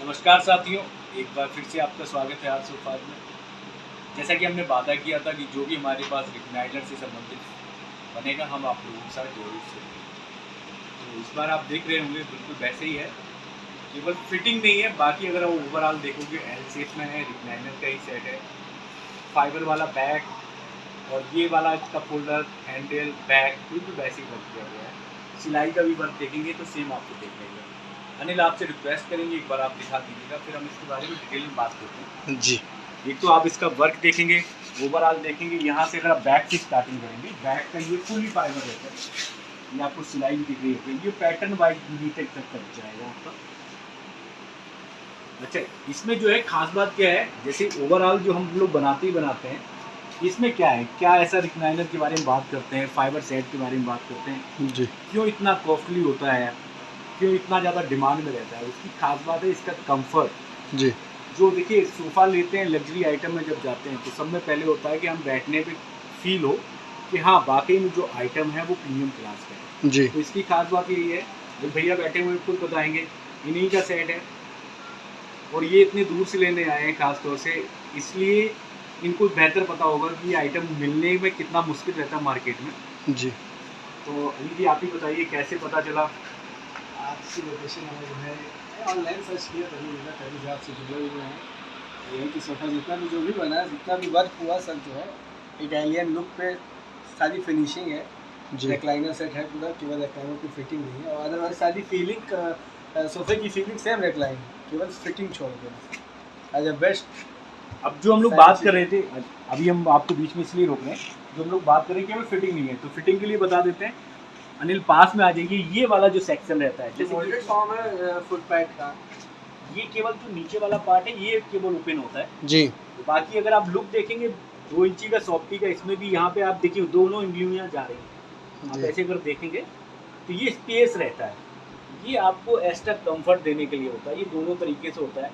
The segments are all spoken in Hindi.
नमस्कार साथियों, एक बार फिर से आपका स्वागत है आज सोफाज में। जैसा कि हमने वादा किया था कि जो भी हमारे पास रिकग्नाइजर से संबंधित बनेगा हम आप लोगों के साथ जरूर से। तो इस बार आप देख रहे होंगे बिल्कुल वैसे ही है, केवल फिटिंग नहीं है, बाकी अगर आप ओवरऑल देखोगे एल शेप में है, रिकग्नाइजर का ही सेट है, फाइबर वाला बैक और ये वाला इसका फोल्डर, हैंडल, बैक बिल्कुल वैसे ही वर्क किया गया है। सिलाई का भी वर्क देखेंगे तो सेम आपको देखने को। अनिल आपसे रिक्वेस्ट करेंगे एक बार आप दिखा दीजिएगा, फिर हम इसके बारे में डिटेल में बात करते हैं जी। एक तो आप इसका वर्क देखेंगे, ओवरऑल देखेंगे। यहाँ से अगर आप बैक से स्टार्टिंग करेंगे, बैक का ये फुली फाइबर रहता है, ये आपको सिलाई भी दिख रही है, ये पैटर्न वाइज नीचे तक जाएगा आपका। अच्छा, इसमें जो है खास बात क्या है, जैसे ओवरऑल जो हम लोग बनाते हैं, इसमें क्या है, क्या ऐसा रिकग्नाइजर के बारे में बात करते हैं, फाइबर सेट के बारे में बात करते हैं, जी। क्यों इतना कॉस्टली होता है, क्यों इतना ज़्यादा डिमांड में रहता है। उसकी खास बात है इसका कंफर्ट। जी। जो देखिए सोफ़ा लेते हैं लग्जरी आइटम में जब जाते हैं तो सब में पहले होता है कि हम बैठने पे फील हो कि हाँ वाकई में जो आइटम है वो प्रीमियम क्लास का है। जी। तो इसकी खास बात यही है, जो भैया बैठे हुए खुद बताएंगे, इन्हीं का सेट है और ये इतने दूर से लेने आए हैं खास तौर से, इसलिए इनको बेहतर पता होगा कि ये आइटम मिलने में कितना मुश्किल रहता है मार्केट में। जी। तो अनिल जी आप ही बताइए कैसे पता चला? आपकी लोकेशन हमें जो है ऑनलाइन सर्च किया, तभी मिला, तभी से आपसे जुड़े हुए हैं। ये है कि सोफा जितना भी जो भी बना है, जितना भी वर्क हुआ, सब जो है इटालियन लुक पे सारी फिनिशिंग है। जी। रेक्लाइनर सेट है पूरा, केवल रेक्लाइनर की फिटिंग नहीं है और अदरवाइज सारी फीलिंग सोफे की फीलिंग सेम रेक्लाइन, केवल फिटिंग छोड़ के एज अ बेस्ट। अब जो हम लोग बात कर रहे थे, अभी हम आपको बीच में इसलिए रोक रहे हैं, जो हम लोग बात कर रहे हैं कि हमें फिटिंग नहीं है, तो फिटिंग के लिए बता देते हैं। अनिल पास में आ जाइए, ये वाला जो सेक्शन रहता है, जैसे मोल्डेड फॉर्म है फुट पैड का, ये केवल जो नीचे वाला पार्ट है ये केवल ओपन होता है। जी। बाकी अगर आप लुक देखेंगे 2 इंची का सॉफ्टी का, इसमें भी यहाँ पे आप देखिए दोनों इंगलियाँ जा रही हैं। आप ऐसे अगर देखेंगे तो ये स्पेस रहता है, ये आपको एक्स्ट्रा कंफर्ट देने के लिए होता है। ये दोनों तरीके से होता है,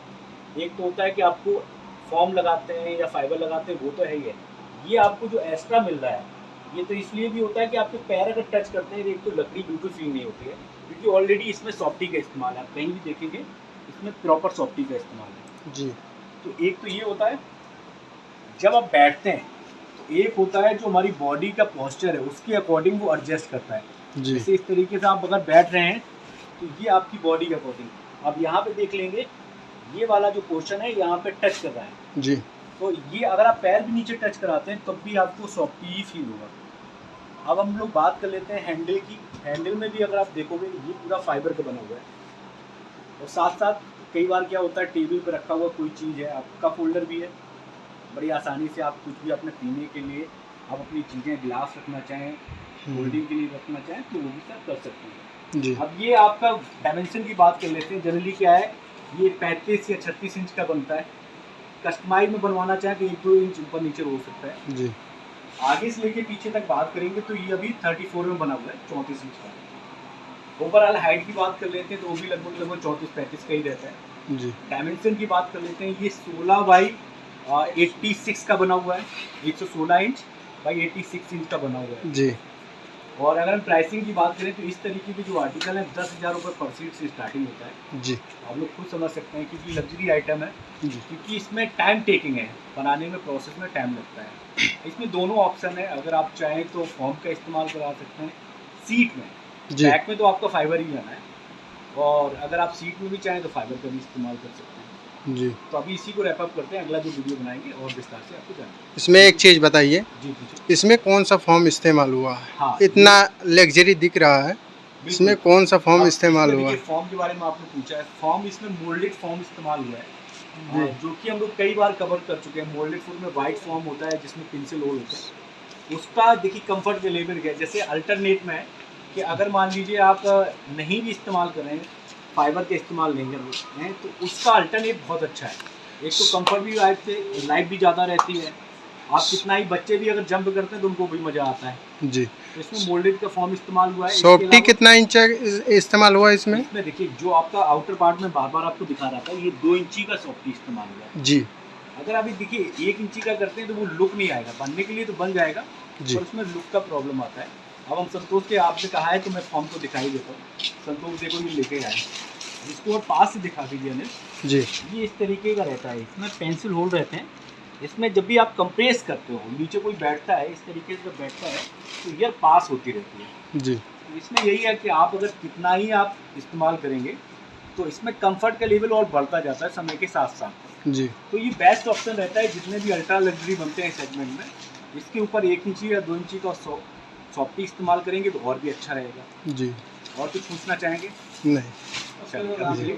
एक तो होता है कि आपको फॉर्म लगाते हैं या फाइबर लगाते हैं, वो तो है ही है। ये आपको जो एक्स्ट्रा मिल रहा है ये तो इसलिए भी होता है कि आपके पैर अगर टच करते हैं, एक तो लकड़ी बिल्कुल फील नहीं होती है क्योंकि ऑलरेडी इसमें सॉफ्टी का इस्तेमाल है। आप कहीं भी देखेंगे इसमें प्रॉपर सॉफ्टी का इस्तेमाल है। जी। तो एक तो ये होता है जब आप बैठते हैं, तो एक होता है जो हमारी बॉडी का पोस्चर है उसके अकॉर्डिंग वो एडजस्ट करता है। जी। जैसे इस तरीके से आप अगर बैठ रहे हैं तो ये आपकी बॉडी के अकॉर्डिंग, आप यहाँ पे देख लेंगे ये वाला जो पोर्शन है यहाँ पे टच कर रहा है। जी। तो ये अगर आप पैर भी नीचे टच कराते हैं तब भी आपको सॉफ्टी ही फील होगा। अब हम लोग बात कर लेते हैं हैंडल की। हैंडल में भी अगर आप देखोगे ये पूरा फाइबर का बना हुआ है और साथ साथ कई बार क्या होता है टेबल पर रखा हुआ कोई चीज़ है, आपका फोल्डर भी है, बड़ी आसानी से आप कुछ भी अपने पीने के लिए, आप अपनी चीज़ें गिलास रखना चाहें, होल्डिंग के लिए रखना चाहें तो वो भी सब कर सकते हैं। जी। अब ये आपका डायमेंशन की बात कर लेते हैं। जनरली क्या है, ये 35 या 36 इंच का बनता है। कस्टमाइज में बनवाना चाहें तो 1-2 इंच ऊपर नीचे हो सकता है। जी। आगे से लेके पीछे तक बात करेंगे तो ये अभी 34 में बना हुआ है, 34 इंच का। ओवरऑल हाइट की बात कर लेते हैं तो वो भी लगभग 34-35 का ही रहता है। जी। डायमेंशन की बात कर लेते हैं, ये 16 बाई 86 का बना हुआ है, 116 इंच बाई 86 इंच का बना हुआ है। जी। और अगर हम प्राइसिंग की बात करें तो इस तरीके के जो आर्टिकल है 10,000 रुपये पर सीट से स्टार्टिंग होता है। जी। आप लोग खुद समझ सकते हैं क्योंकि लग्जरी आइटम है, जी। क्योंकि इसमें टाइम टेकिंग है, बनाने में प्रोसेस में टाइम लगता है। इसमें दोनों ऑप्शन है, अगर आप चाहें तो फॉर्म का इस्तेमाल करा सकते हैं सीट में, बैक में तो आपका फाइबर ही जाना है, और अगर आप सीट में भी चाहें तो फाइबर का भी इस्तेमाल कर सकते हैं। जी। तो अभी इसी को रैप अप करते हैं, अगला जो वीडियो बनाएंगे और विस्तार से आपको जानेंगे। इसमें एक चीज़ बताइए, जी पूछिए। इसमें कौन सा फॉर्म इस्तेमाल हुआ है? हाँ, इतना लग्जरी दिख रहा है, इसमें कौन सा फॉर्म अब इस्तेमाल इसमें हुआ है? देखिए फॉर्म के बारे में आपने पूछा है, फॉर्म इसमें मोल्डेड फॉर्म इस्तेमाल हुआ है, जो कि हम लोग कई बार कवर कर चुके हैं। मोल्डेड फॉर्म में वाइट फॉर्म होता है जिसमें पेंसिल होल होता है, उसका देखिए कंफर्ट के लेवल क्या है। जैसे अल्टरनेट में है कि अगर मान लीजिए आप नहीं भी इस्तेमाल कर रहे हैं, फाइबर का इस्तेमाल नहीं कर रहे हैं, तो उसका अल्टरनेट बहुत अच्छा है। एक तो कंफर्ट भी लाइफ भी ज़्यादा रहती है, आप कितना ही बच्चे भी अगर जंप करते हैं तो उनको भी मज़ा आता है। जी। तो इसमें मोल्डेड का फॉर्म इस्तेमाल हुआ है। सॉफ्टी कितना इंच इस्तेमाल हुआ है इसमें? इसमें देखिए जो आपका आउटर पार्ट में बार बार आपको दिखा रहा था, ये 2 इंची का सॉफ्टी इस्तेमाल हुआ है। जी। अगर अभी देखिए 1 इंची का करते हैं तो वो लुक नहीं आएगा, बनने के लिए तो बन जाएगा जी। पर उसमें लुक का प्रॉब्लम आता है। अब हम संतोष के आपने कहा है तो मैं फॉर्म को दिखाई देता हूँ। संतोष देखो ये लेके आए, इसको और पास से दिखा दीजिए अनिल। जी ये इस तरीके का रहता है, इसमें पेंसिल होल रहते हैं। इसमें जब भी आप कंप्रेस करते हो, नीचे कोई बैठता है इस तरीके से जब बैठता है तो ईयर पास होती रहती है। जी तो इसमें यही है कि आप अगर कितना ही आप इस्तेमाल करेंगे तो इसमें कंफर्ट का लेवल और बढ़ता जाता है समय के साथ साथ। जी तो ये बेस्ट ऑप्शन रहता है जितने भी अल्ट्रा लग्जरी बनते हैं सेगमेंट में। इसके ऊपर 1 इंची या 2 इंची का सॉफ्टी इस्तेमाल करेंगे तो और भी अच्छा रहेगा। जी। और कुछ पूछना चाहेंगे? नहीं। चलिए, अभी के लिए